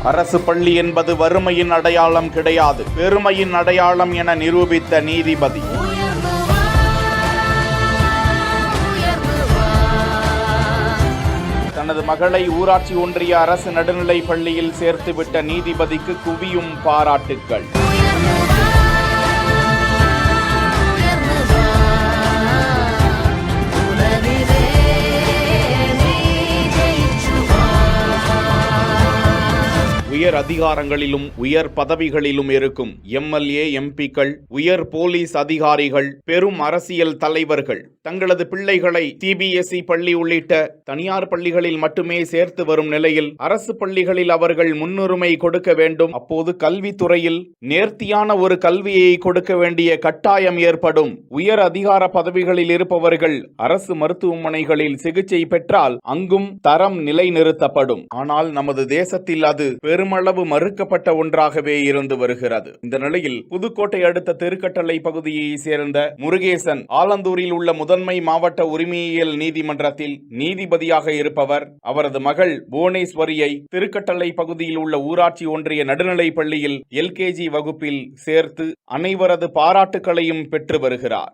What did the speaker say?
அரசு பள்ளி என்பது வறுமையின் அடையாளம் கிடையாது, பெருமையின் அடையாளம் என நிரூபித்த நீதிபதி. தனது மகளை ஊராட்சி ஒன்றிய அரசு நடுநிலை பள்ளியில் சேர்த்துவிட்ட நீதிபதிக்கு குவியும் பாராட்டுக்கள். உயர் அதிகாரங்களிலும் உயர் பதவிகளிலும் இருக்கும் எம்எல்ஏ, எம்பிக்கள், உயர் போலீஸ் அதிகாரிகள், பெரும் அரசியல் தலைவர்கள் தங்களது பிள்ளைகளை சிபிஎஸ்இ பள்ளி உள்ளிட்ட தனியார் பள்ளிகளில் மட்டுமே சேர்த்து வரும் நிலையில் அரசு பள்ளிகளில் அவர்கள் முன்னுரிமை கொடுக்க வேண்டும். அப்போது கல்வித்துறையில் நேர்த்தியான ஒரு கல்வியை கொடுக்க வேண்டிய கட்டாயம் ஏற்படும். உயர் அதிகார பதவிகளில் இருப்பவர்கள் அரசு மருத்துவமனைகளில் சிகிச்சை பெற்றால் அங்கும் தரம் நிலைநிறுத்தப்படும். ஆனால் நமது தேசத்தில் அது பெருமளவு மறுக்கப்பட்ட ஒன்றாகவே இருந்து வருகிறது. இந்த நிலையில் புதுக்கோட்டை அடுத்த திருக்கட்டளை பகுதியை சேர்ந்த முருகேசன் ஆலந்தூரில் உள்ள முதன்மை மாவட்ட உரிமையியல் நீதிமன்றத்தில் நீதிபதியாக இருப்பவர். அவரது மகள் புவனேஸ்வரியை திருக்கட்டளை பகுதியில் உள்ள ஊராட்சி ஒன்றிய நடுநிலை பள்ளியில் LKG வகுப்பில் சேர்த்து அனைவரது பாராட்டுகளையும் பெற்று வருகிறார்.